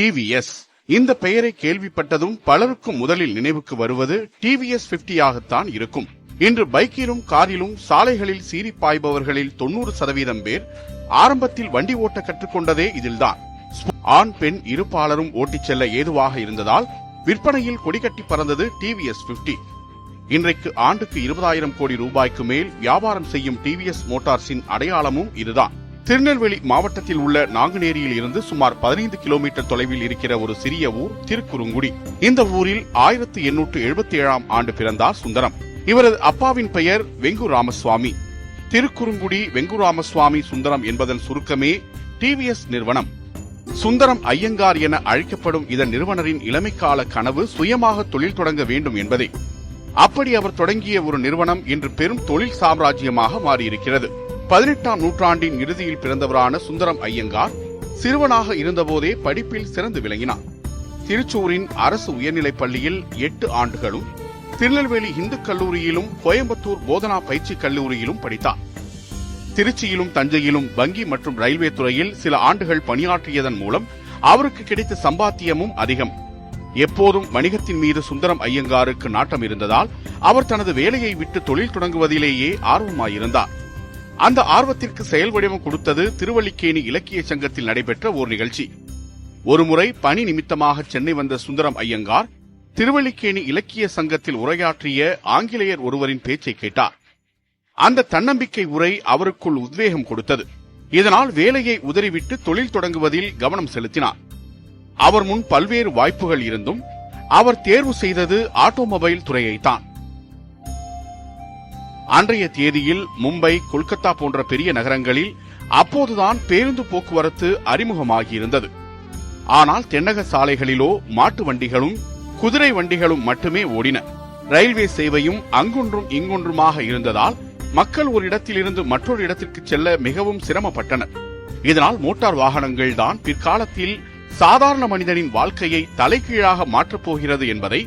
TVS. இந்த பெயரை கேள்விப்பட்டதும் பலருக்கும் முதலில் நினைவுக்கு வருவது டிவிஎஸ் 50 ஆகத்தான் இருக்கும். இன்று பைக்கிலும் காரிலும் சாலைகளில் சீறி பாய்பவர்களில் 90% பேர் ஆரம்பத்தில் வண்டி ஓட்ட கற்றுக்கொண்டதே இதில்தான். ஆண் பெண் இருபாலரும் ஓட்டிச் செல்ல ஏதுவாக இருந்ததால் விற்பனையில் கொடிகட்டி பறந்தது டிவிஎஸ் 50. இன்றைக்கு ஆண்டுக்கு 20,000 கோடி ரூபாய்க்கு மேல் வியாபாரம் செய்யும் டிவிஎஸ் மோட்டார்ஸின் அடையாளமும் இதுதான். திருநெல்வேலி மாவட்டத்தில் உள்ள நாங்குநேரியில் இருந்து சுமார் 15 கிலோமீட்டர் தொலைவில் இருக்கிற ஒரு சிறிய ஊர் திருக்குறுங்குடி. இந்த ஊரில் 1877ஆம் ஆண்டு பிறந்தார் சுந்தரம். இவரது அப்பாவின் பெயர் வெங்கு ராமசுவாமி. திருக்குறுங்குடி வெங்கு ராமசுவாமி சுந்தரம் என்பதன் சுருக்கமே டிவிஎஸ் நிறுவனம். சுந்தரம் ஐயங்கார் என அழைக்கப்படும் இதன் நிறுவனரின் இளமைக்கால கனவு சுயமாக தொழில் தொடங்க வேண்டும் என்பதே. அப்படி அவர் தொடங்கிய ஒரு நிறுவனம் இன்று பெரும் தொழில் சாம்ராஜ்யமாக மாறியிருக்கிறது. 18ஆம் நூற்றாண்டின் இறுதியில் பிறந்தவரான சுந்தரம் ஐயங்கார் சிறுவனாக இருந்தபோதே படிப்பில் சிறந்து விளங்கினார். திருச்சூரின் அரசு உயர்நிலைப் பள்ளியில் 8 ஆண்டுகளும், திருநெல்வேலி இந்து கல்லூரியிலும் கோயம்புத்தூர் போதனா பயிற்சி கல்லூரியிலும் படித்தார். திருச்சியிலும் தஞ்சையிலும் வங்கி மற்றும் ரயில்வே துறையில் சில ஆண்டுகள் பணியாற்றியதன் மூலம் அவருக்கு கிடைத்த சம்பாத்தியமும் அதிகம். எப்போதும் வணிகத்தின் மீது சுந்தரம் ஐயங்காருக்கு நாட்டம் இருந்ததால் அவர் தனது வேலையை விட்டு தொழில் தொடங்குவதிலேயே ஆர்வமாயிருந்தார். அந்த ஆர்வத்திற்கு செயல் வடிவம் கொடுத்தது திருவல்லிக்கேணி இலக்கிய சங்கத்தில் நடைபெற்ற ஓர் நிகழ்ச்சி. ஒருமுறை பணி நிமித்தமாக சென்னை வந்த சுந்தரம் ஐயங்கார் திருவல்லிக்கேணி இலக்கிய சங்கத்தில் உரையாற்றிய ஆங்கிலேயர் ஒருவரின் பேச்சை கேட்டார். அந்த தன்னம்பிக்கை உரை அவருக்குள் உத்வேகம் கொடுத்தது. இதனால் வேலையை உதறிவிட்டு தொழில் தொடங்குவதில் கவனம் செலுத்தினார். அவர் முன் பல்வேறு வாய்ப்புகள் இருந்தும் அவர் தேர்வு செய்தது ஆட்டோமொபைல் துறையைத்தான். அன்றைய தேதியில் மும்பை, கொல்கத்தா போன்ற பெரிய நகரங்களில் அப்போதுதான் பேருந்து போக்குவரத்து அறிமுகமாகியிருந்தது. ஆனால் தென்னக சாலைகளிலோ மாட்டு வண்டிகளும் குதிரை வண்டிகளும் மட்டுமே ஓடின. ரயில்வே சேவையும் அங்கொன்றும் இங்கொன்றுமாக இருந்ததால் மக்கள் ஒரு இடத்திலிருந்து மற்றொரு இடத்திற்கு செல்ல மிகவும் சிரமப்பட்டனர். இதனால் மோட்டார் வாகனங்கள் தான் பிற்காலத்தில் சாதாரண மனிதனின் வாழ்க்கையை தலைகீழாக மாற்றப் போகிறது என்பதை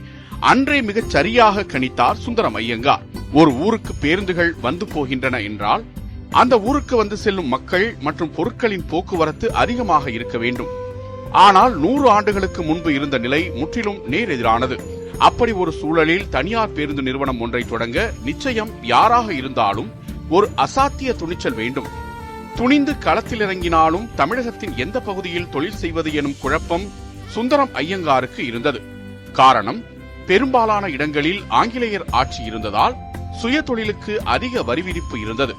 அன்றே மிகச் சரியாக கணித்தார் சுந்தரம் ஐயங்கார். ஒரு ஊருக்கு பேருந்துகள் வந்து போகின்றன என்றால் அந்த ஊருக்கு வந்து செல்லும் மக்கள் மற்றும் பொருட்களின் போக்குவரத்து அதிகமாக இருக்க வேண்டும். ஆனால் 100 ஆண்டுகளுக்கு முன்பு இருந்த நிலை முற்றிலும் நேரெதிரானது. அப்படி ஒரு சூழலில் தனியார் பேருந்து நிறுவனம் ஒன்றை தொடங்க நிச்சயம் யாராக இருந்தாலும் ஒரு அசாத்திய துணிச்சல் வேண்டும். துணிந்து களத்தில் இறங்கினாலும் தமிழகத்தின் எந்த பகுதியில் தொழில் செய்வது எனும் குழப்பம் சுந்தரம் ஐயங்காருக்கு இருந்தது. காரணம், பெரும்பாலான இடங்களில் ஆங்கிலேயர் ஆட்சி இருந்ததால் சுய தொழிலுக்கு அதிக வரி விதிப்பு இருந்தது.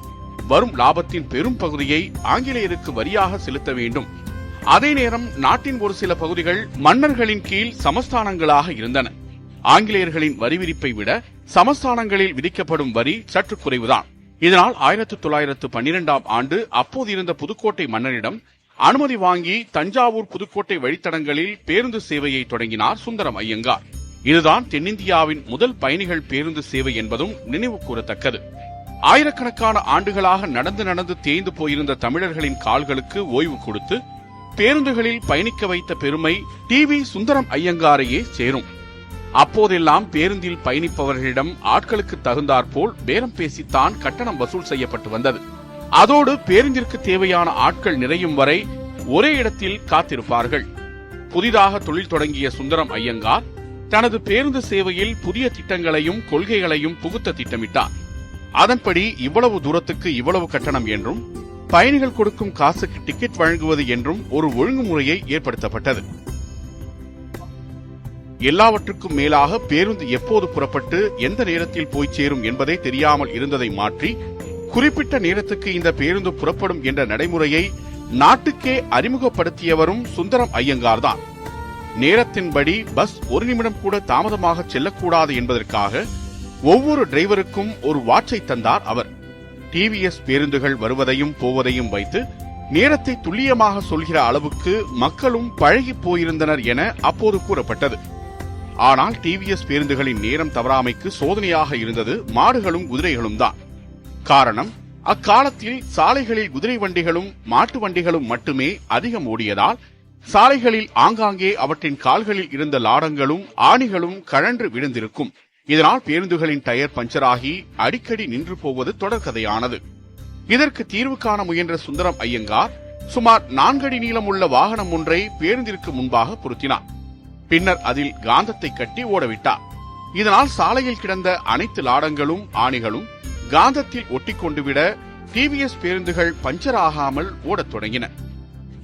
வரும் லாபத்தின் பெரும் பகுதியை ஆங்கிலேயருக்கு வரியாக செலுத்த வேண்டும். அதே நேரம் நாட்டின் ஒரு சில பகுதிகள் மன்னர்களின் கீழ் சமஸ்தானங்களாக இருந்தன. ஆங்கிலேயர்களின் வரி விதிப்பை விட சமஸ்தானங்களில் விதிக்கப்படும் வரி சற்று குறைவுதான். இதனால் 1912ஆம் ஆண்டு அப்போது இருந்த புதுக்கோட்டை மன்னரிடம் அனுமதி வாங்கி தஞ்சாவூர் புதுக்கோட்டை வழித்தடங்களில் பேருந்து சேவையை தொடங்கினார் சுந்தரம் ஐயங்கார். இதுதான் தென்னிந்தியாவின் முதல் பயணிகள் பேருந்து சேவை என்பதும் நினைவு கூறத்தக்கது. ஆயிரக்கணக்கான ஆண்டுகளாக நடந்து தேய்ந்து போயிருந்த தமிழர்களின் கால்களுக்கு ஓய்வு கொடுத்து பேருந்துகளில் பயணிக்க வைத்த பெருமை டிவி சுந்தரம் ஐயங்காரையே சேரும். அப்போதெல்லாம் பேருந்தில் பயணிப்பவர்களிடம் ஆட்களுக்கு தகுந்தாற்போல் பேரம் பேசித்தான் கட்டணம் வசூல் செய்யப்பட்டு வந்தது. அதோடு பேருந்திற்கு தேவையான ஆட்கள் நிறையும் வரை ஒரே இடத்தில் காத்திருப்பார்கள். புதிதாக தொழில் தொடங்கிய சுந்தரம் ஐயங்கார் தனது பேருந்து சேவையில் புதிய திட்டங்களையும் கொள்கைகளையும் புகுத்த திட்டமிட்டார். அதன்படி இவ்வளவு தூரத்துக்கு இவ்வளவு கட்டணம் என்றும் பயணிகள் கொடுக்கும் காசுக்கு டிக்கெட் வழங்குவது என்றும் ஒரு ஒழுங்குமுறையை ஏற்படுத்தப்பட்டது. எல்லாவற்றுக்கும் மேலாக பேருந்து எப்போது புறப்பட்டு எந்த நேரத்தில் போய் சேரும் என்பதே தெரியாமல் இருந்ததை மாற்றி குறிப்பிட்ட நேரத்துக்கு இந்த பேருந்து புறப்படும் என்ற நடைமுறையை நாட்டுக்கே அறிமுகப்படுத்தியவரும் சுந்தரம் ஐயங்கார் தான். நேரத்தின்படி பஸ் ஒரு நிமிடம் கூட தாமதமாக செல்லக்கூடாது என்பதற்காக ஒவ்வொரு டிரைவருக்கும் ஒரு வாட்சை தந்தார் அவர். டிவிஎஸ் பேருந்துகள் வருவதையும் போவதையும் வைத்து நேரத்தை துல்லியமாக சொல்கிற அளவுக்கு மக்களும் பழகி போயிருந்தனர் என அப்போது கூறப்பட்டது. ஆனால் டிவிஎஸ் பேருந்துகளின் நேரம் தவறாமைக்கு சோதனையாக இருந்தது மாடுகளும் குதிரைகளும் தான். காரணம், அக்காலத்தில் சாலைகளில் குதிரை வண்டிகளும் மாட்டு வண்டிகளும் மட்டுமே அதிகம் ஓடியதால் சாலைகளில் ஆங்காங்கே அவற்றின் கால்களில் இருந்த லாடங்களும் ஆணிகளும் கழன்று விழுந்திருக்கும். இதனால் பேருந்துகளின் டயர் பஞ்சராகி அடிக்கடி நின்று போவது தொடர்கதையானது. இதற்கு தீர்வு காண முயன்ற சுந்தரம் ஐயங்கார் சுமார் 4 அடி நீளமுள்ள வாகனம் ஒன்றை பேருந்திற்கு முன்பாக பொருத்தினார். பின்னர் அதில் காந்தத்தை கட்டி ஓடவிட்டார். இதனால் சாலையில் கிடந்த அனைத்து லாடங்களும் ஆணிகளும் காந்தத்தில் ஒட்டிக்கொண்டு விட டிவிஎஸ் பேருந்துகள் பஞ்சர் ஆகாமல் ஓடத் தொடங்கின.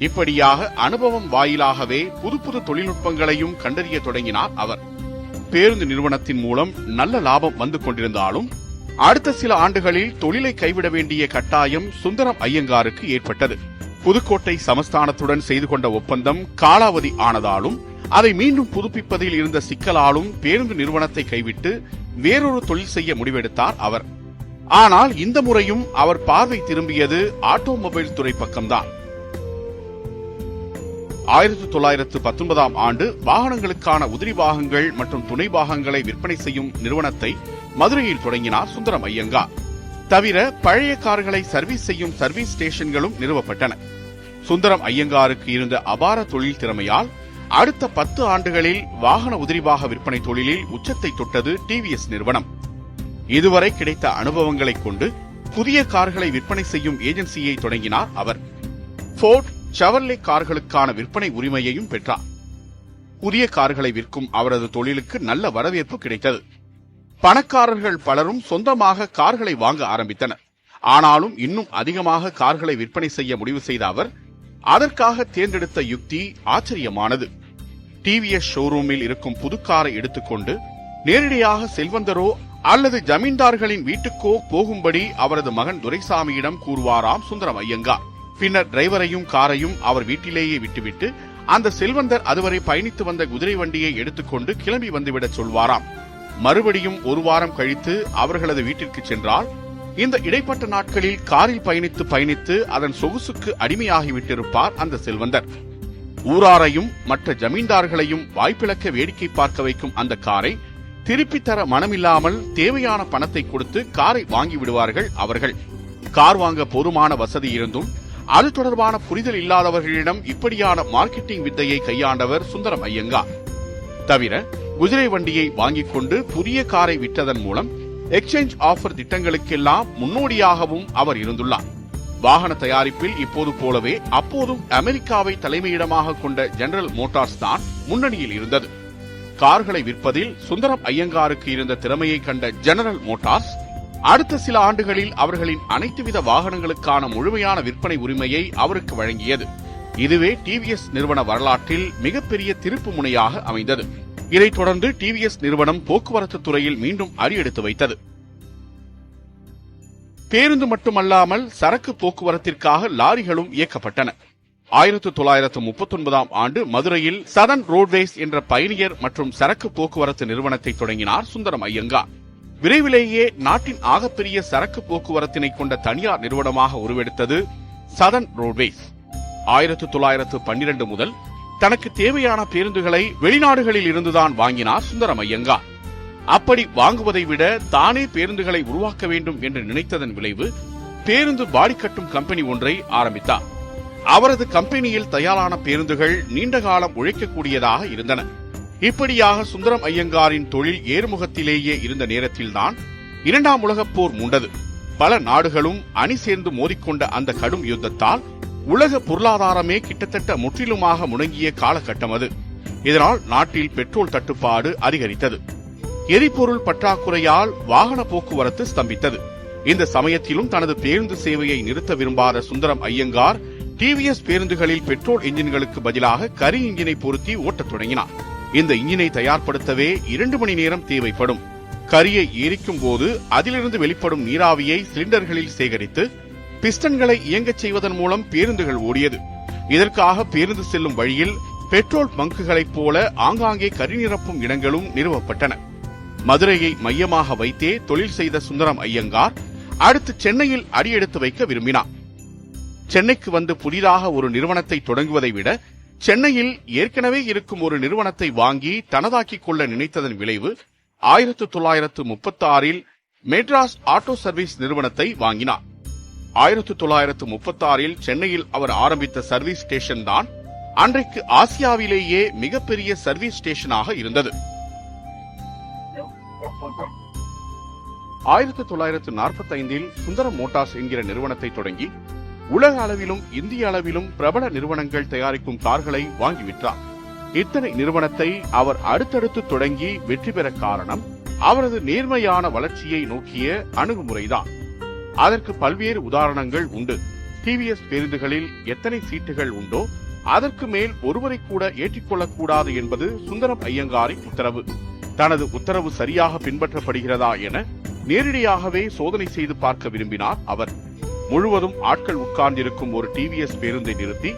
இப்படியாக அனுபவம் வாயிலாகவே புது புது தொழில்நுட்பங்களையும் கண்டறிய தொடங்கினார் அவர். பேருந்து நிறுவனத்தின் மூலம் நல்ல லாபம் வந்து கொண்டிருந்தாலும் அடுத்த சில ஆண்டுகளில் தொழிலை கைவிட வேண்டிய கட்டாயம் சுந்தரம் ஐயங்காருக்கு ஏற்பட்டது. புதுக்கோட்டை சமஸ்தானத்துடன் செய்து கொண்ட ஒப்பந்தம் காலாவதி ஆனதாலும் அதை மீண்டும் புதுப்பிப்பதில் இருந்த சிக்கலாலும் பேருந்து நிறுவனத்தை கைவிட்டு வேறொரு தொழில் செய்ய முடிவெடுத்தார் அவர். ஆனால் இந்த முறையும் அவர் பார்வை திரும்பியது ஆட்டோமொபைல் துறை பக்கம்தான். 1919 ஆண்டு வாகனங்களுக்கான உதிரி பாகங்கள் மற்றும் துணை பாகங்களை விற்பனை செய்யும் நிறுவனத்தை மதுரையில் தொடங்கினார் சுந்தரம் ஐயங்கார். தவிர பழைய கார்களை சர்வீஸ் செய்யும் சர்வீஸ் ஸ்டேஷன்களும் நிறுவப்பட்டன. சுந்தரம் ஐயங்காருக்கு இருந்த அபார தொழில் திறமையால் அடுத்த 10 ஆண்டுகளில் வாகன உதிரிபாக விற்பனை தொழிலில் உச்சத்தை தொட்டது டிவிஎஸ் நிறுவனம். இதுவரை கிடைத்த அனுபவங்களை கொண்டு புதிய கார்களை விற்பனை செய்யும் ஏஜென்சியை தொடங்கினார் அவர். போர்ட், செவர்லே கார்களுக்கான விற்பனை உரிமையையும் பெற்றார். புதிய கார்களை விற்கும் அவரது தொழிலுக்கு நல்ல வரவேற்பு கிடைத்தது. பணக்காரர்கள் பலரும் சொந்தமாக கார்களை வாங்க ஆரம்பித்தனர். ஆனாலும் இன்னும் அதிகமாக கார்களை விற்பனை செய்ய முடிவு செய்த அவர் அதற்காக தேர்ந்தெடுத்த யுக்தி ஆச்சரியமானது. டிவிஎஸ் ஷோரூமில் இருக்கும் புது காரை எடுத்துக்கொண்டு நேரடியாக செல்வந்தரோ அல்லது ஜமீன்தார்களின் வீட்டுக்கோ போகும்படி அவரது மகன் துரைசாமியிடம் கூறுவாராம் சுந்தரம் ஐயங்கார். பின்னர் டிரைவரையும் காரையும் அவர் வீட்டிலேயே விட்டுவிட்டு அந்த செல்வந்தர் அதுவரை பயணித்து வந்த குதிரை வண்டியை எடுத்துக்கொண்டு கிளம்பி வந்துவிடச் சொல்வாராம். மறுபடியும் ஒரு வாரம் கழித்து அவர்களது வீட்டிற்கு சென்றால் இந்த இடைப்பட்ட நாட்களில் காரில் பயணித்து அதன் சொகுசுக்கு அடிமையாகிவிட்டிருப்பார் அந்த செல்வந்தர். ஊராரையும் மற்ற ஜமீன்தார்களையும் வாய்ப்பிழக்க வேடிக்கை பார்க்க வைக்கும் அந்த காரை திருப்பி தர மனமில்லாமல் தேவையான பணத்தை கொடுத்து காரை வாங்கி விடுவார்கள் அவர்கள். கார் வாங்க போதுமான வசதி இருந்தும் அது தொடர்பான புரிதல் இல்லாதவர்களிடம் இப்படியான மார்க்கெட்டிங் வித்தையை கையாண்டவர் சுந்தரம் ஐயங்கார். தவிர குதிரை வண்டியை வாங்கிக் கொண்டு புதிய காரை விற்றதன் மூலம் எக்ஸ்சேஞ்ச் ஆஃபர் திட்டங்களுக்கெல்லாம் முன்னோடியாகவும் அவர் இருந்துள்ளார். வாகன தயாரிப்பில் இப்போது போலவே அப்போதும் அமெரிக்காவை தலைமையிடமாக கொண்ட ஜெனரல் மோட்டார்ஸ் தான் முன்னணியில் இருந்தது. கார்களை விற்பதில் சுந்தரம் ஐயங்காருக்கு இருந்த திறமையை கண்ட ஜெனரல் மோட்டார்ஸ் அடுத்த சில ஆண்டுகளில் அவர்களின் அனைத்து வித வாகனங்களுக்கான முழுமையான விற்பனை உரிமையை அவருக்கு வழங்கியது. இதுவே டிவிஎஸ் நிறுவன வரலாற்றில் மிகப்பெரிய திருப்பு முனையாக அமைந்தது. இதைத் தொடர்ந்து டிவிஎஸ் நிறுவனம் போக்குவரத்து துறையில் மீண்டும் அடியெடுத்து வைத்தது. பேருந்து மட்டுமல்லாமல் சரக்கு போக்குவரத்திற்காக லாரிகளும் இயக்கப்பட்டன. 1939 ஆண்டு மதுரையில் சதர்ன் ரோட்வேஸ் என்ற பயணியர் மற்றும் சரக்கு போக்குவரத்து நிறுவனத்தை தொடங்கினார் சுந்தரம் ஐயங்கார். விரைவிலேயே நாட்டின் ஆகப்பெரிய சரக்கு போக்குவரத்தினை கொண்ட தனியார் நிறுவனமாக உருவெடுத்தது சதர்ன் ரோட்வேஸ். 1912 முதல் தனக்கு தேவையான பேருந்துகளை வெளிநாடுகளில் இருந்துதான் வாங்கினார் சுந்தரம் ஐயங்கார். அப்படி வாங்குவதை விட தானே பேருந்துகளை உருவாக்க வேண்டும் என்று நினைத்ததன் விளைவு பேருந்து பாடி கட்டும் கம்பெனி ஒன்றை ஆரம்பித்தார். அவரது கம்பெனியில் தயாரான பேருந்துகள் நீண்ட காலம் உழைக்கக்கூடியதாக இருந்தன. இப்படியாக சுந்தரம் ஐயங்காரின் தொழில் ஏறுமுகத்திலேயே இருந்த நேரத்தில்தான் 2ஆம் உலகப் போர் மூண்டது. பல நாடுகளும் அணி சேர்ந்து மோதிக்கொண்ட அந்த கடும் யுத்தத்தால் உலக பொருளாதாரமே கிட்டத்தட்ட முற்றிலுமாக முடங்கிய காலகட்டம் அது. இதனால் நாட்டில் பெட்ரோல் தட்டுப்பாடு அதிகரித்தது. எரிபொருள் பற்றாக்குறையால் வாகன போக்குவரத்து ஸ்தம்பித்தது. இந்த சமயத்திலும் தனது பேருந்து சேவையை நிறுத்த விரும்பாத சுந்தரம் ஐயங்கார் டிவிஎஸ் பேருந்துகளில் பெட்ரோல் இன்ஜின்களுக்கு பதிலாக கரி இன்ஜினை பொருத்தி ஓட்டத் தொடங்கினார். இந்த இன்ஜினை தயார்படுத்தவே 2 மணி நேரம் தேவைப்படும். கரியை எரிக்கும் போது அதிலிருந்து வெளிப்படும் நீராவியை சிலிண்டர்களில் சேகரித்து பிஸ்டன்களை இயங்கச் செய்வதன் மூலம் பேருந்துகள் ஓடியது. இதற்காக பேருந்து செல்லும் வழியில் பெட்ரோல் பங்குகளைப் போல ஆங்காங்கே கரி நிரப்பும் இடங்களும் நிறுவப்பட்டன. மதுரையை மையமாக வைத்தே தொழில் செய்த சுந்தரம் ஐயங்கார் அடுத்து சென்னையில் அடியெடுத்து வைக்க விரும்பினார். சென்னைக்கு வந்து புதிதாக ஒரு நிறுவனத்தை தொடங்குவதை விட சென்னையில் ஏற்கனவே இருக்கும் ஒரு நிறுவனத்தை வாங்கி தனதாக்கிக் கொள்ள நினைத்ததன் விளைவு 1936 மெட்ராஸ் ஆட்டோ சர்வீஸ் நிறுவனத்தை வாங்கினார். 1936 சென்னையில் அவர் ஆரம்பித்த சர்வீஸ் ஸ்டேஷன் தான் அன்றைக்கு ஆசியாவிலேயே மிகப்பெரிய சர்வீஸ் ஸ்டேஷனாக இருந்தது. 1945 சுந்தரம் மோட்டார்ஸ் என்கிற நிறுவனத்தை தொடங்கி உலக அளவிலும் இந்திய அளவிலும் பிரபல நிறுவனங்கள் தயாரிக்கும் கார்களை வாங்கிவிட்டார். இத்தனை நிறுவனத்தை அவர் அடுத்தடுத்து தொடங்கி வெற்றி பெற காரணம் அவரது நேர்மையான வளர்ச்சியை நோக்கிய அணுகுமுறைதான். அதற்கு பல்வேறு உதாரணங்கள் உண்டு. டிவிஎஸ் பேருந்துகளில் எத்தனை சீட்டுகள் உண்டோ அதற்கு மேல் ஒருவரை கூட ஏற்றிக்கொள்ளக்கூடாது என்பது சுந்தரம் ஐயங்காரின் உத்தரவு. தனது உத்தரவு சரியாக பின்பற்றப்படுகிறதா என நேரடியாகவே சோதனை செய்து பார்க்க விரும்பினார் அவர். முழுவதும் ஆட்கள் உட்கார்ந்திருக்கும் ஒரு டிவிஎஸ் பேருந்தை நிறுத்தி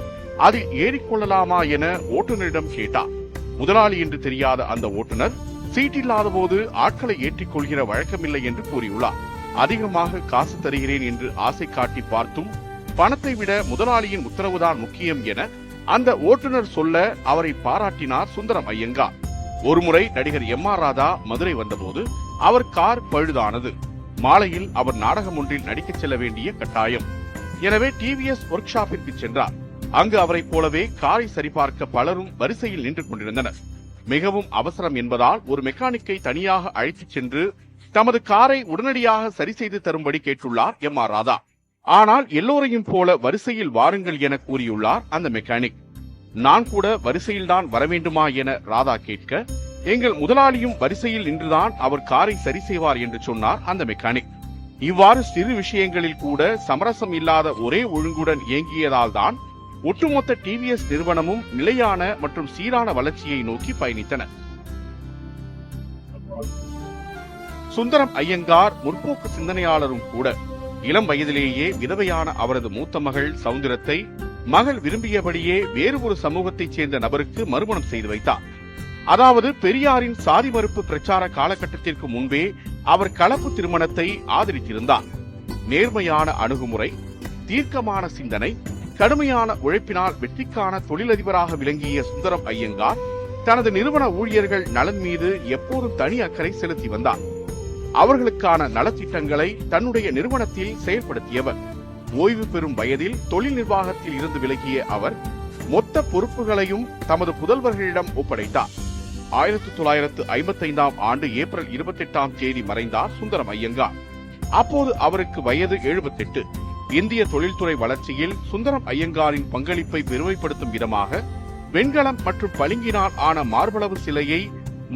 அதில் ஏறிக்கொள்ளலாமா என ஓட்டுநரிடம் கேட்டார். முதலாளி என்று தெரியாத அந்த ஓட்டுநர் சீட் இல்லாத போது ஆட்களை ஏற்றிக்கொள்கிற வழக்கமில்லை என்று கூறியுள்ளார். அதிகமாக காசு தருகிறேன் என்று ஆசை காட்டி பார்த்தும் பணத்தை விட முதலாளியின் உத்தரவுதான் முக்கியம் என அந்த ஓட்டுநர் சொல்ல அவரை பாராட்டினார் சுந்தரம் ஐயங்கார். ஒருமுறை நடிகர் எம்.ஆர். ராதா மதுரை வந்தபோது அவர் கார் பழுதானது. மாலையில் அவர் நாடகம் ஒன்றில் நடிக்க செல்ல வேண்டிய கட்டாயம். எனவே டிவிஎஸ் ஒர்க் ஷாப்பிற்கு சென்றார். அங்கு அவரை போலவே காரை சரிபார்க்க பலரும் வரிசையில் நின்று கொண்டிருந்தனர். மிகவும் அவசரம் என்பதால் ஒரு மெக்கானிக்கை தனியாக அழைத்துச் சென்று தமது காரை உடனடியாக சரி செய்து தரும்படி கேட்டுள்ளார் எம்.ஆர். ராதா. ஆனால் எல்லோரையும் போல வரிசையில் வாருங்கள் என கூறியுள்ளார் அந்த மெக்கானிக். நான் கூட வரிசையில்தான் வர வேண்டுமா என ராதா கேட்க, எங்கள் முதலாளியும் வரிசையில் நின்றுதான் அவர் காரை சரி செய்வார் என்று சொன்னார் அந்த மெக்கானிக். இவ்வாறு சிறு விஷயங்களில் கூட சமரசம் இல்லாத ஒரே ஒழுங்குடன் இயங்கியதால் தான் ஒட்டுமொத்த டிவிஎஸ் நிறுவனமும் நிலையான மற்றும் சீரான வளர்ச்சியை நோக்கி பயணித்தன. சுந்தரம் ஐயங்கார் முற்போக்கு சிந்தனையாளரும் கூட. இளம் வயதிலேயே விதவையான அவரது மூத்த மகள் சவுந்தரத்தை மகள் விரும்பியபடியே வேறு ஒரு சமூகத்தைச் சேர்ந்த நபருக்கு மறுமணம் செய்து வைத்தார். அதாவது பெரியாரின் சாதி மறுப்பு பிரச்சார காலகட்டத்திற்கு முன்பே அவர் கலப்பு திருமணத்தை ஆதரித்திருந்தார். நேர்மையான அணுகுமுறை, தீர்க்கமான சிந்தனை, கடுமையான உழைப்பினால் வெற்றிக்கான தொழிலதிபராக விளங்கிய சுந்தரம் ஐயங்கார் தனது நிறுவன ஊழியர்கள் நலன் மீது எப்போதும் தனி அக்கறை செலுத்தி வந்தார். அவர்களுக்கான நலத்திட்டங்களை தன்னுடைய நிறுவனத்தில் செயல்படுத்தியவர். ஓய்வு பெறும் வயதில் தொழில் நிர்வாகத்தில் இருந்து விலகிய அவர் மொத்த பொறுப்புகளையும் தமது புதல்வர்களிடம் ஒப்படைத்தார். 1955 ஆண்டு ஏப்ரல் 28 மறைந்தார் சுந்தரம் ஐயங்கார். அப்போது அவருக்கு வயது 78. இந்திய தொழில்துறை வளர்ச்சியில் சுந்தரம் ஐயங்காரின் பங்களிப்பை பெருமைப்படுத்தும் விதமாக வெண்கலம் மற்றும் பளிங்கினால் ஆன மார்பளவு சிலையை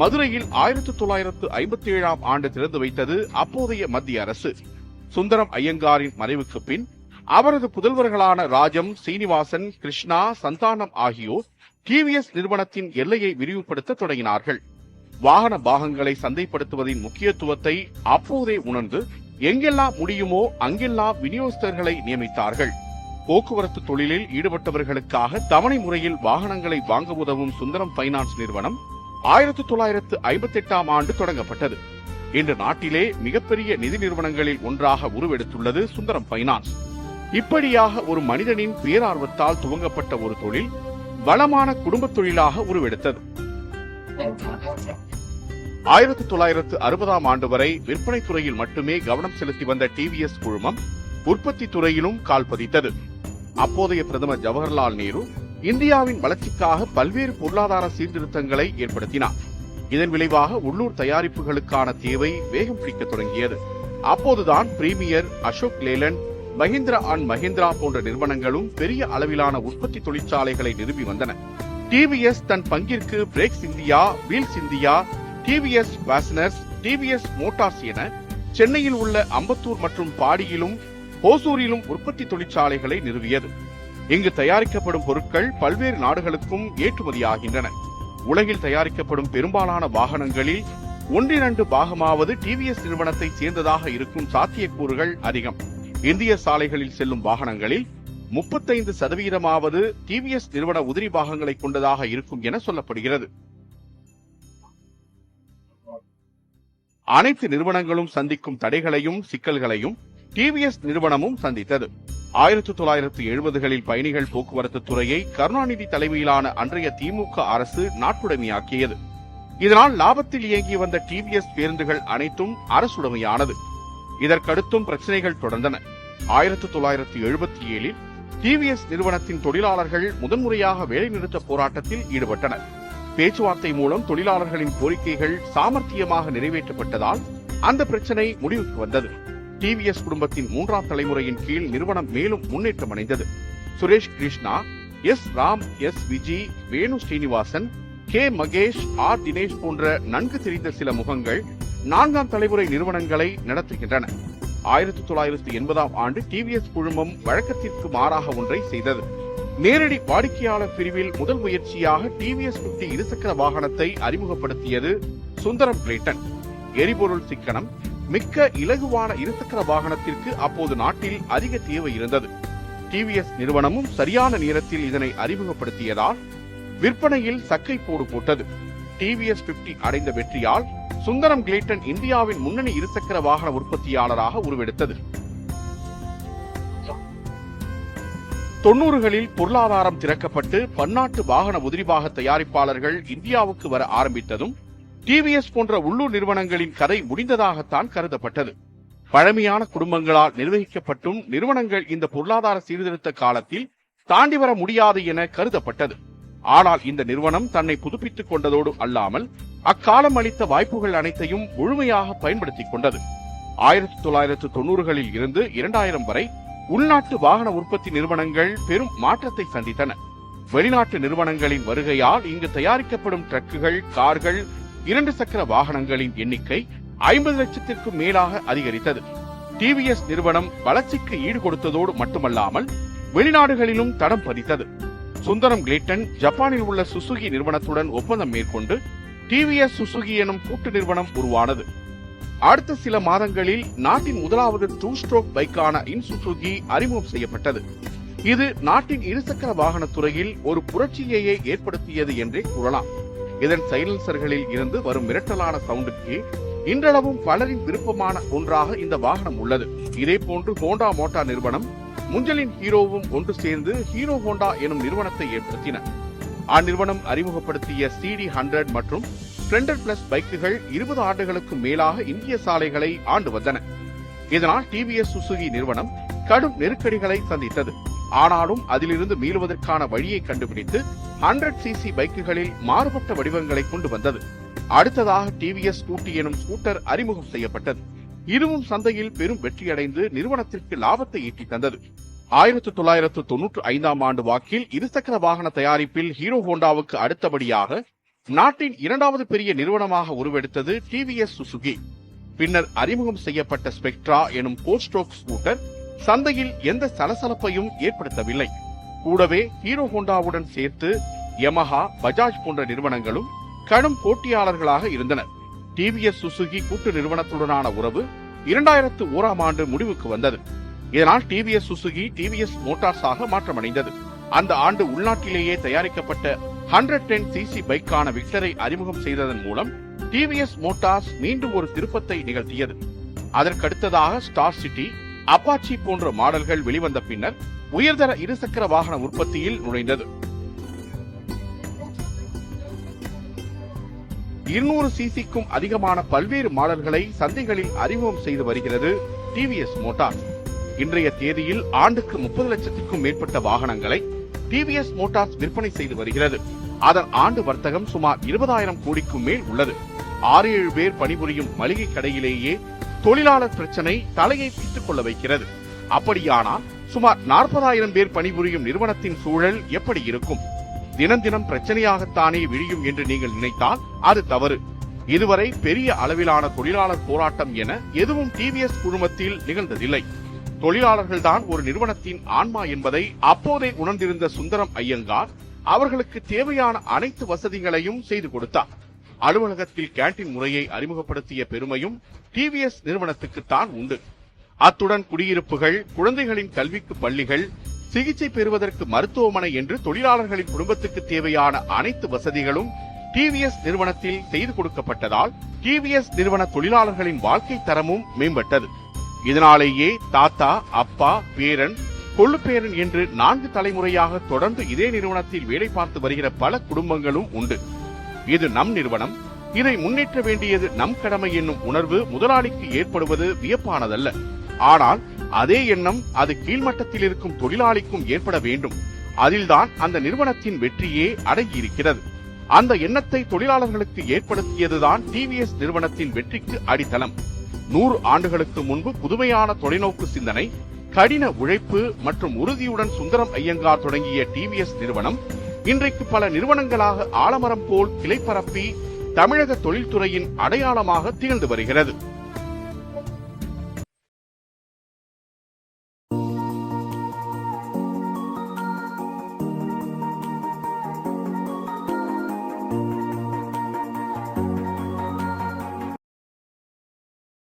மதுரையில் 1957 ஆண்டு திறந்து வைத்தது அப்போதைய மத்திய அரசு. சுந்தரம் ஐயங்காரின் மறைவுக்கு பின் அவரது புதல்வர்களான ராஜம், சீனிவாசன், கிருஷ்ணா, சந்தானம் ஆகியோர் டிவிஎஸ் நிறுவனத்தின் எல்லையை விரிவுபடுத்த தொடங்கினார்கள். வாகன பாகங்களை சந்தைப்படுத்துவதின் முக்கியத்துவத்தை அப்போதே உணர்ந்து எங்கெல்லாம் முடியுமோ அங்கெல்லாம் விநியோகஸ்தர்களை நியமித்தார்கள். போக்குவரத்து தொழிலில் ஈடுபட்டவர்களுக்காக தவணை முறையில் வாகனங்களை வாங்க உதவும் சுந்தரம் பைனான்ஸ் நிறுவனம் 1958 ஆண்டு தொடங்கப்பட்டது. இன்று நாட்டிலே மிகப்பெரிய நிதி நிறுவனங்களில் ஒன்றாக உருவெடுத்துள்ளது சுந்தரம் பைனான்ஸ். இப்படியாக ஒரு மனிதனின் பேரார்வத்தால் துவங்கப்பட்ட ஒரு தொழில் வளமான குடும்ப தொழிலாக உருவெடுத்தது. 1960 ஆண்டு வரை விற்பனை துறையில் மட்டுமே கவனம் செலுத்தி வந்த டிவிஎஸ் குழுமம் உற்பத்தி துறையிலும் கால் பதித்தது. அப்போதைய பிரதமர் ஜவஹர்லால் நேரு இந்தியாவின் வளர்ச்சிக்காக பல்வேறு பொருளாதார சீர்திருத்தங்களை ஏற்படுத்தினார். இதன் விளைவாக உள்ளூர் தயாரிப்புகளுக்கான தேவை வேகம் பிடிக்க தொடங்கியது. அப்போதுதான் Premier, Ashok Leyland, Mahindra and Mahindra போன்ற நிறுவனங்களும் பெரிய அளவிலான உற்பத்தி தொழிற்சாலைகளை நிறுவி வந்தன. டிவிஎஸ் தன் பங்கிற்கு Brakes India, Wheels India, TVS வாசனர்ஸ், டிவிஎஸ் மோட்டார்ஸ் என சென்னையில் உள்ள அம்பத்தூர் மற்றும் பாடியிலும் ஓசூரிலும் உற்பத்தி தொழிற்சாலைகளை நிறுவியது. இங்கு தயாரிக்கப்படும் பொருட்கள் பல்வேறு நாடுகளுக்கும் ஏற்றுமதியாகின்றன. உலகில் தயாரிக்கப்படும் பெரும்பாலான வாகனங்களில் 1-2 பாகமாவது டிவிஎஸ் நிறுவனத்தை சேர்ந்ததாக இருக்கும் சாத்தியக்கூறுகள் அதிகம். இந்திய சாலைகளில் செல்லும் வாகனங்களில் 35% டிவிஎஸ் நிறுவன உதிரி பாகங்களை கொண்டதாக இருக்கும் என சொல்லப்படுகிறது. அனைத்து நிறுவனங்களும் சந்திக்கும் தடைகளையும் சிக்கல்களையும் டிவிஎஸ் நிறுவனமும் சந்தித்தது. 1970களில் பயணிகள் போக்குவரத்து துறையை கருணாநிதி தலைமையிலான அன்றைய திமுக அரசு நாட்டுடைமையாக்கியது. இதனால் லாபத்தில் இயங்கி வந்த டிவிஎஸ் பேருந்துகள் அனைத்தும் அரசுடைமையானது. இதற்கடுத்தும் பிரச்சனைகள் தொடர்ந்தன. 1977 டிவிஎஸ் நிறுவனத்தின் தொழிலாளர்கள் முதன்முறையாக வேலைநிறுத்த போராட்டத்தில் ஈடுபட்டனர். பேச்சுவார்த்தை மூலம் தொழிலாளர்களின் கோரிக்கைகள் சாமர்த்தியமாக நிறைவேற்றப்பட்டதால் அந்த பிரச்சனை முடிவுக்கு வந்தது. டிவிஎஸ் குடும்பத்தின் 3ஆம் தலைமுறையின் கீழ் நிறுவனம் மேலும் முன்னேற்றம் அடைந்தது. சுரேஷ் கிருஷ்ணா, எஸ் ராம், எஸ் விஜி, வேணு ஸ்ரீனிவாசன், கே மகேஷ், ஆர் தினேஷ் போன்ற நன்கு தெரிந்த சில முகங்கள் 4ஆம் தலைமுறை நிறுவனங்களை நடத்துகின்றன. 1980ஆம் ஆண்டு டிவிஎஸ் குழுமம் வழக்கத்திற்கு மாறாக ஒன்றை செய்தது. நேரடி வாடிக்கையாளர் பிரிவில் முதல் முயற்சியாக டிவிஎஸ் 50 இருசக்கர வாகனத்தை அறிமுகப்படுத்தியது சுந்தரம் கிளேட்டன். எரிபொருள் சிக்கனம் மிக்க இலகுவான இருசக்கர வாகனத்திற்கு அப்போது நாட்டில் அதிக தேவை இருந்தது. டிவிஎஸ் நிறுவனமும் சரியான நேரத்தில் இதனை அறிமுகப்படுத்தியதால் விற்பனையில் சக்கை போடு போட்டது. டிவிஎஸ் 50 அடைந்த வெற்றியால் சுந்தரம் கிளேட்டன் இந்தியாவின் முன்னணி இருசக்கர வாகன உற்பத்தியாளராக உருவெடுத்தது. 90களில் பொருளாதாரம் திறக்கப்பட்டு பன்னாட்டு வாகன உதிரிபாக தயாரிப்பாளர்கள் இந்தியாவுக்கு வர ஆரம்பித்ததும் டிவிஎஸ் போன்ற உள்ளூர் நிறுவனங்களின் கதை முடிந்ததாகத்தான் கருதப்பட்டது. பழமையான குடும்பங்களால் நிர்வகிக்கப்பட்டும் நிறுவனங்கள் இந்த பொருளாதார சீர்திருத்த காலத்தில் தாண்டி வர முடியாது என கருதப்பட்டது. ஆனால் இந்த நிறுவனம் தன்னை புதுப்பித்துக் கொண்டதோடு அல்லாமல் அக்காலம் அளித்த வாய்ப்புகள் அனைத்தையும் முழுமையாக பயன்படுத்திக் கொண்டது. 1990களில் இருந்து 2000 வரை உள்நாட்டு வாகன உற்பத்தி நிறுவனங்கள் பெரும் மாற்றத்தை சந்தித்தன. வெளிநாட்டு நிறுவனங்களின் வருகையால் இங்கு தயாரிக்கப்படும் ட்ரக்குகள், கார்கள், 2 சக்கர வாகனங்களின் எண்ணிக்கை 50 லட்சத்திற்கும் மேலாக அதிகரித்தது. டிவிஎஸ் நிறுவனம் வளர்ச்சிக்கு ஈடு கொடுத்ததோடு மட்டுமல்லாமல் வெளிநாடுகளிலும் தடம் பதித்தது. சுந்தரம் கிளேட்டன் ஜப்பானில் உள்ள சுசுகி நிறுவனத்துடன் ஒப்பந்தம் மேற்கொண்டு டிவிஎஸ் சுசுகி எனும் கூட்டு நிறுவனம் உருவானது. அடுத்த சில மாதங்களில் நாட்டின் முதலாவது 2 ஸ்ட்ரோக் பைக்கான இன்சுசுகி அறிமுகம் செய்யப்பட்டது. இது நாட்டின் இருசக்கர வாகன துறையில் ஒரு புரட்சியையே ஏற்படுத்தியது என்றே கூறலாம். இதன் சைலன்சர்களில் இருந்து வரும் மிரட்டலான சவுண்டுக்கு இன்றளவும் பலரின் விருப்பமான ஒன்றாக இந்த வாகனம் உள்ளது. இதே போன்று ஹோண்டா மோட்டார் நிறுவனம் முஞ்சலின் ஹீரோவும் ஒன்று சேர்ந்து ஹீரோ ஹோண்டா எனும் நிறுவனத்தை ஏற்படுத்தின. அந்நிறுவனம் அறிமுகப்படுத்திய CD100 மற்றும் ஸ்ப்ளெண்டர் பிளஸ் பைக்குகள் 20 ஆண்டுகளுக்கு மேலாக இந்திய சாலைகளை ஆண்டு வந்தன. இதனால் டிவிஎஸ் சுசுகி நிறுவனம் கடும் நெருக்கடிகளை சந்தித்தது. ஆனாலும் அதிலிருந்து மீளுவதற்கான வழியை கண்டுபிடித்து 100cc பைக்குகளில் மாறுபட்ட வடிவங்களை கொண்டு வந்தது. அடுத்ததாக டிவிஎஸ் ஸ்கூட்டி எனும் ஸ்கூட்டர் அறிமுகம் செய்யப்பட்டது. இதுவும் சந்தையில் பெரும் வெற்றியடைந்து நிறுவனத்திற்கு லாபத்தை ஈட்டி தந்தது. 1995ஆம் ஆண்டு வாக்கில் இருசக்கர வாகன தயாரிப்பில் ஹீரோ ஹோண்டாவுக்கு அடுத்தபடியாக நாட்டின் 2வது பெரிய நிறுவனமாக உருவெடுத்தது டிவிஎஸ் சுசுகி. பின்னர் அறிமுகம் செய்யப்பட்ட ஸ்பெக்ட்ரா எனும் 4 ஸ்ட்ரோக் ஸ்கூட்டர் சந்தையில் எந்த சலசலப்பையும் ஏற்படுத்தவில்லை. கூடவே ஹீரோ ஹோண்டாவுடன் சேர்த்து யமஹா, பஜாஜ் போன்ற நிறுவனங்களும் கடும் போட்டியாளர்களாக இருந்தனர். டிவிஎஸ் சுசுகி கூட்டு நிறுவனத்துடனான உறவு 2001ஆம் ஆண்டு முடிவுக்கு வந்தது. இதனால் டிவிஎஸ் சுசுகி டிவிஎஸ் மோட்டார்ஸாக மாற்றமடைந்தது. அந்த ஆண்டு உள்நாட்டிலேயே தயாரிக்கப்பட்ட 110cc பைக்கான விக்டரை அறிமுகம் செய்ததன் மூலம் டிவிஎஸ் மோட்டார்ஸ் மீண்டும் ஒரு திருப்பத்தை நிகழ்த்தியது. அதற்கடுத்ததாக ஸ்டார் சிட்டி, அப்பாச்சி போன்ற மாடல்கள் வெளிவந்த பின்னர் உயர்தர இருசக்கர வாகன உற்பத்தியில் நுழைந்தது. 200cc-க்கும் அதிகமான பல்வேறு மாடல்களை சந்தைகளில் அறிமுகம் செய்து வருகிறது டிவிஎஸ் மோட்டார்ஸ். இன்றைய தேதியில் ஆண்டுக்கு 30 லட்சத்திற்கும் மேற்பட்ட வாகனங்களை டிவிஎஸ் மோட்டார்ஸ் விற்பனை செய்து வருகிறது. அதன் ஆண்டு வர்த்தகம் சுமார் 20,000 கோடிக்கும் மேல் உள்ளது. 6-7 பேர் பணிபுரியும் மளிகை கடையிலேயே தொழிலாளர் பிரச்சனை தலையை பித்துக் கொள்ள வைக்கிறது. அப்படியானால் சுமார் 40,000 பேர் பணிபுரியும் நிறுவனத்தின் சூழல் எப்படி இருக்கும்? தினம் தினம் பிரச்சனையாகத்தானே விழியும் என்று நீங்கள் நினைத்தால் அது தவறு. இதுவரை பெரிய அளவிலான தொழிலாளர் போராட்டம் என எதுவும் டிவிஎஸ் குழுமத்தில் நிகழ்ந்ததில்லை. தொழிலாளர்கள்தான் ஒரு நிறுவனத்தின் ஆன்மா என்பதை அப்போதே உணர்ந்திருந்த சுந்தரம் ஐயங்கார் அவர்களுக்கு தேவையான அனைத்து வசதிகளையும் செய்து கொடுத்தார். அலுவலகத்தில் கேண்டீன் முறையை அறிமுகப்படுத்திய பெருமையும் டிவிஎஸ் நிறுவனத்துக்குத்தான் உண்டு. அத்துடன் குடியிருப்புகள், குழந்தைகளின் கல்விக்கு பள்ளிகள், சிகிச்சை பெறுவதற்கு மருத்துவமனை என்று தொழிலாளர்களின் குடும்பத்துக்கு தேவையான அனைத்து வசதிகளும் டிவிஎஸ் நிறுவனத்தில் செய்து கொடுக்கப்பட்டதால் டிவிஎஸ் நிறுவன தொழிலாளர்களின் வாழ்க்கை தரமும் மேம்பட்டது. இதனாலேயே தாத்தா, அப்பா, பேரன், கொள்ளுப்பேரன் என்று 4 தலைமுறையாக தொடர்ந்து இதே நிறுவனத்தில் வேலை பார்த்து வருகிற பல குடும்பங்களும் உண்டு. இது நம் நிறுவனம், இதை முன்னேற்ற வேண்டியது நம் கடமை என்னும் உணர்வு முதலாளிக்கு ஏற்படுவது வியப்பானதல்ல. ஆனால் அதே எண்ணம் அது கீழ்மட்டத்தில் இருக்கும் தொழிலாளிக்கும் ஏற்பட வேண்டும். அதில்தான் அந்த நிறுவனத்தின் வெற்றியே அடங்கியிருக்கிறது. அந்த எண்ணத்தை தொழிலாளர்களுக்கு ஏற்படுத்தியதுதான் டிவிஎஸ் நிறுவனத்தின் வெற்றிக்கு அடித்தளம். 100 ஆண்டுகளுக்கு முன்பு புதுமையான தொலைநோக்கு சிந்தனை, கடின உழைப்பு மற்றும் உறுதியுடன் சுந்தரம் ஐயங்கார் தொடங்கிய டிவிஎஸ் நிறுவனம் இன்றைக்கு பல நிறுவனங்களாக ஆலமரம் போல் கிளை பரப்பி தமிழக தொழில்துறையின் அடையாளமாக திகழ்ந்து வருகிறது.